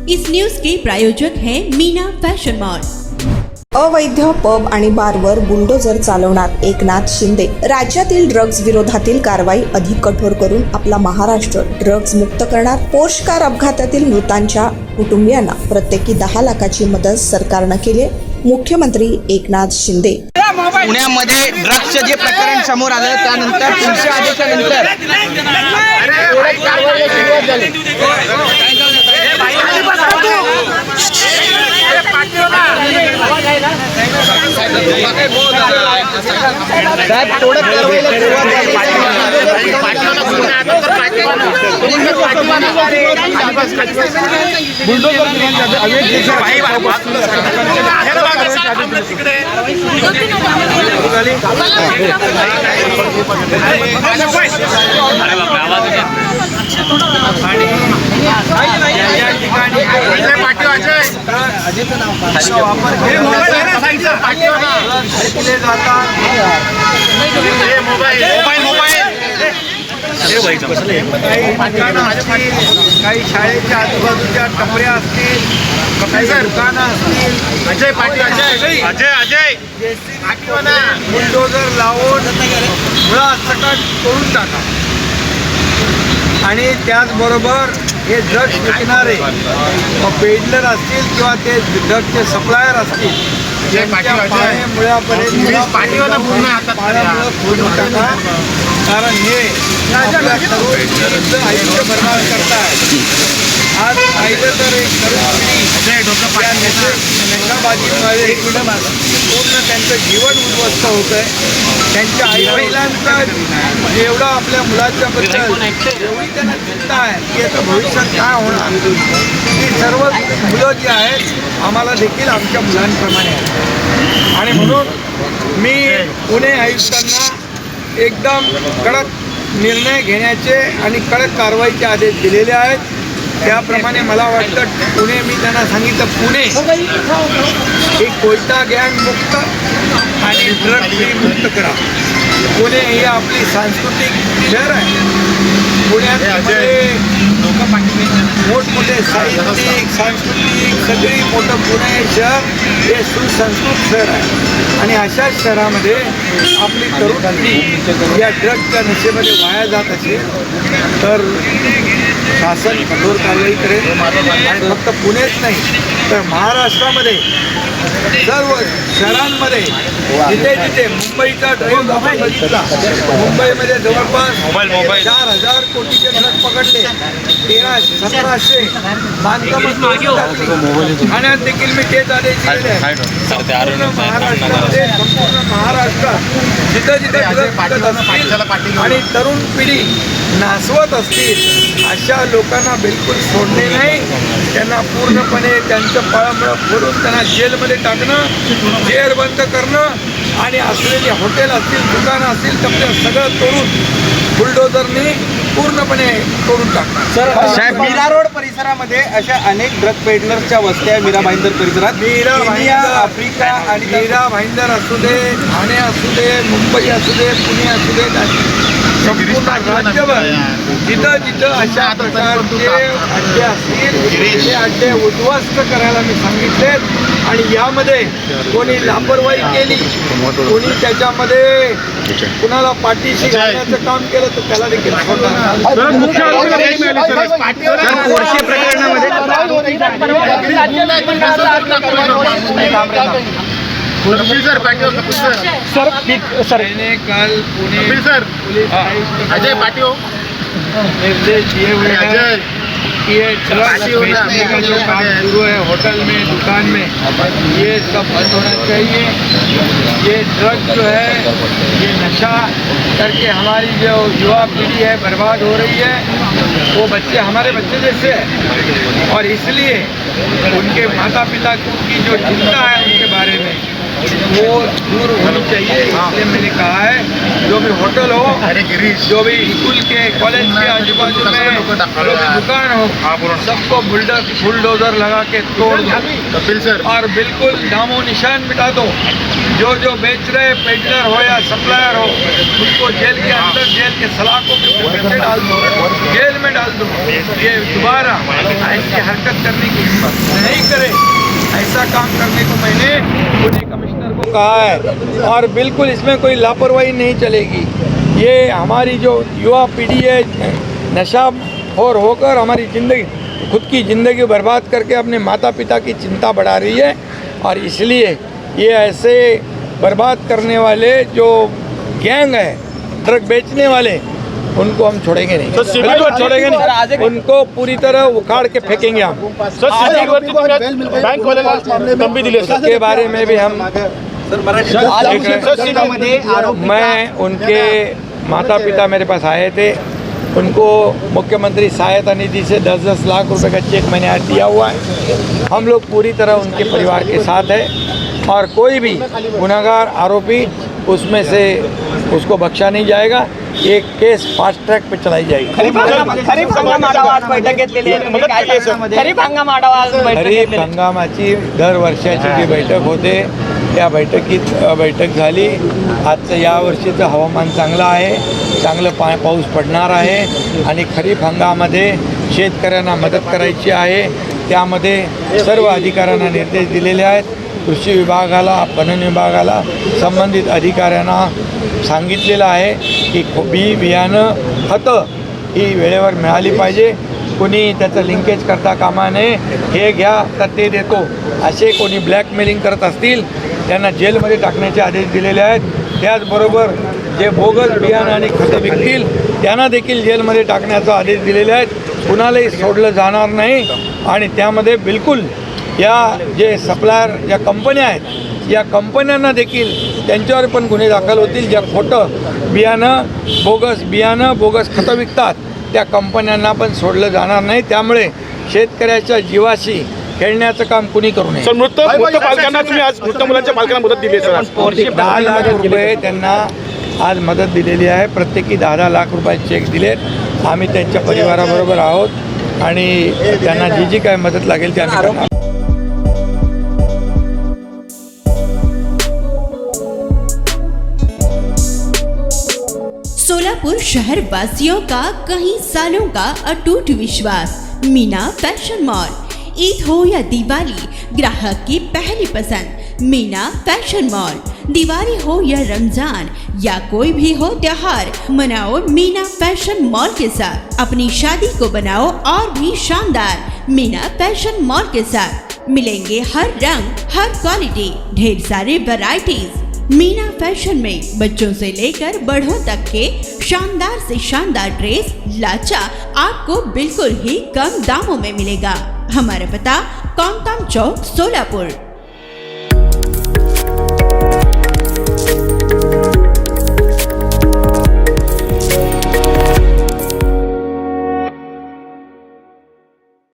इस news के प्रायोजक हैं Meena fashion mall. अवैध पब आणि बारवर बुलडोजर चालवणार एकनाथ शिंदे। राज्यातील ड्रग्ज विरोधातील कारवाई अधिक कठोर करून आपला महाराष्ट्र ड्रग्ज मुक्त करणार। पोर्शकार अपघातातील मृतांच्या कुटुंबियांना प्रत्येकी 10 लाखाची मदत सरकारने केली। मुख्यमंत्री एकनाथ शिंदे। पुण्यामध्ये ड्रग्सचे जे प्रकरण समोर आलं त्यानंतर 300 आदेशानंतर सुरुवात झाली। साहेब थोडं कारवाईला काही शाळेच्या आजूबाजूच्या टपऱ्या असतील, कपड्याच्या दुकानं असतील, अजय बुलडोजर लावून मुळासकट तोडून टाका। आणि त्याचबरोबर हे ड्रग्स विकणारे पेडलर असतील किंवा ते ड्रग्सचे सप्लायर असतील मुळापर्यंत फोडून टाका, कारण हे आपल्या तरुणांचं आयुष्य बर्बाद करताय। आज पाहिलं तर एक नशाबाजीमध्ये पूर्ण त्यांचं जीवन उद्ध्वस्त होत आहे। त्यांच्या आईवडिलांचा एवढा आपल्या मुलाच्याबद्दल एवढी त्यांना चिंता आहे की याचं भविष्यात काय होणार। ही सर्व मुलं जी आहेत आम्हाला देखील आमच्या मुलांप्रमाणे आहेत आणि म्हणून मी पुणे आयुक्तांना एकदम कडक निर्णय घेण्याचे आणि कडक कारवाईचे आदेश दिलेले आहेत। त्याप्रमाणे मला वाटतं पुणे, मी त्यांना सांगितलं पुणे ही कोयता गँग मुक्त आणि ड्रग फ्री मुक्त करा। पुणे ही आपली सांस्कृतिक शहर आहे। पुण्यात मोठमोठे साहित्यिक, सांस्कृतिक सगळी मोठं पुणे शहर हे सुसंस्कृत शहर आहे आणि अशा शहरामध्ये आपली तरुण पिढी या ड्रगच्या नशेमध्ये वाया जात असेल तर शासन कठोर कारवाई करेल। आणि फक्त पुणेच नाही तर महाराष्ट्रामध्ये सर्व शहरांमध्ये जिथे जिथे मुंबईचा ड्राईव्ह आपण बघितला, मुंबईमध्ये जवळपास 4,000 कोटीचे ड्रग पकडले, 1,700 बांधकामं ठाण्यात देखील मी तेच आदेश दिलेले आहेत। संपूर्ण महाराष्ट्रात जिथं जिथे ड्रग पकडत असतील आणि तरुण पिढी नासवत असतील अशा लोकांना बिलकुल सोडणे नाही, त्यांना पूर्णपणे त्यांचं पळापळ फोडून त्यांना जेलमध्ये टाकणं, जेरबंद करणं आणि असलेली हॉटेल असतील, दुकानं असतील तर सगळं तोडून बुलडोजरनी पूर्णपणे तोडून टाकणं। साहेब मीरा रोड परिसरामध्ये अशा अनेक ड्रग पेडलर्सच्या वस्त्या आहे। मीरा भाईंदर परिसरात आफ्रिका आणि मीरा भाईंदर असू दे, ठाणे असू दे, मुंबई असू दे, पुणे असू दे, संपूर्ण राज्यभर जिथं जिथं अशा प्रकारचे अड्डे असतील ते अड्डे उद्ध्वस्त करायला मी सांगितले। आणि यामध्ये कोणी लापरवाही केली, कोणी त्याच्यामध्ये कुणाला पाठीशी घालण्याचं काम केलं तर त्याला देखील काल पुणे अजय पाटियो निर्देश दिए हुए हैं कि ये ड्रग्स बेचने का जो काम शुरू है होटल में, दुकान में, ये सब बंद होना चाहिए। ये ड्रग जो है ये नशा करके हमारी जो युवा पीढ़ी है बर्बाद हो रही है। वो बच्चे हमारे बच्चे जैसे हैं और इसलिए उनके माता पिता की जो चिंता है उनके बारे में वो दूर होनी चाहिए। इसलिए मैंने कहा है जो भी होटल हो, अरे गिरीश जो भी स्कूल के कॉलेज के आजू बाजू में जो भी दुकान हो, सबको बुलडोजर लगा के तोड़ दो कपिल सर और बिल्कुल नामो निशान मिटा दो। जो बेच रहे पेडलर हो या सप्लायर हो, उनको जेल के अंदर, जेल के सलाखों के नीचे डाल दो, जेल में डाल दो। ये दोबारा ऐसी हरकत करने की हिम्मत नहीं करे। ऐसा काम करने को मैंने पुलिस कमिश्नर को कहा है और बिल्कुल इसमें कोई लापरवाही नहीं चलेगी। ये हमारी जो युवा पीढ़ी है नशाखोर होकर हमारी ज़िंदगी, खुद की ज़िंदगी बर्बाद करके अपने माता पिता की चिंता बढ़ा रही है और इसलिए ये ऐसे बर्बाद करने वाले जो गैंग है, ड्रग बेचने वाले, उनको हम छोड़ेंगे नहीं, बिल्कुल छोड़ेंगे नहीं। उनको पूरी तरह उखाड़ के फेंकेंगे हम। उसके बारे में भी हम मैं उनके माता पिता मेरे पास आए थे, उनको मुख्यमंत्री सहायता निधि से 10-10 लाख रुपए का चेक मैंने आज दिया हुआ है। हम लोग पूरी तरह उनके परिवार के साथ है और कोई भी गुनहगार आरोपी उसमें से उसको बख्शा नहीं जाएगा। एक केस फास्ट ट्रैक पे चलाई जाएगी। खरीप हंगामाची दर वर्षाची जी बैठक होते त्या बैठक झाली। आजचं यावर्षीचं हवामान चांगलं आहे, चांगलं पाऊस पडणार आहे आणि खरीप हंगामामध्ये शेतकऱ्यांना मदत करायची आहे। त्यामध्ये सर्व अधिकाऱ्यांना निर्देश दिलेले आहेत। कृषी विभागाला, पणन विभागाला, संबंधित अधिकाऱ्यांना सांगितलेलं आहे की बियाणं खतं ही वेळेवर मिळाली पाहिजे। कोणी त्याचं लिंकेज करता कामा नये, हे घ्या तर ते देतो असे कोणी ब्लॅकमेलिंग करत असतील त्यांना जेलमध्ये टाकण्याचे आदेश दिलेले आहेत। त्याचबरोबर जे बोगस बियाणं आणि खतं विकतील त्यांना देखील जेलमध्ये टाकण्याचा आदेश दिलेले आहेत। कुणालाही सोडलं जाणार नाही आणि त्यामध्ये बिलकुल या जे सप्लायर ज्या कंपन्या आहेत या कंपन्यांना देखील त्यांच्यावर पण गुन्हे दाखल होतील। ज्या खोटं बियाणं बोगस खतं विकतात त्या कंपन्यांना पण सोडलं जाणार नाही। त्यामुळे शेतकऱ्याच्या जीवाशी खेळण्याचं काम कुणी करू नये। मृत पालकांना तुम्ही आज मृत मुलांच्या पालकांना मदत दिली सर? 10 लाख रुपये त्यांना आज मदत दिलेली आहे। प्रत्येकी 10-10 लाख रुपये चेक दिलेत। आम्ही त्यांच्या परिवाराबरोबर आहोत आणि त्यांना जी काय मदत लागेल ती आम्ही करणार। सोलापुर शहर वासियों का कई सालों का अटूट विश्वास मीना फैशन मॉल। ईद हो या दिवाली, ग्राहक की पहली पसंद मीना फैशन मॉल। दिवाली हो या रमजान या कोई भी हो त्योहार, मनाओ मीना फैशन मॉल के साथ। अपनी शादी को बनाओ और भी शानदार मीना फैशन मॉल के साथ। मिलेंगे हर रंग, हर क्वालिटी, ढेर सारे वैरायटीज। मीना फैशन में बच्चों से लेकर बड़ों तक के शानदार से शानदार ड्रेस लाचा आपको बिल्कुल ही कम दामों में मिलेगा। हमारा पता कॉमटॉम चौक, सोलापुर।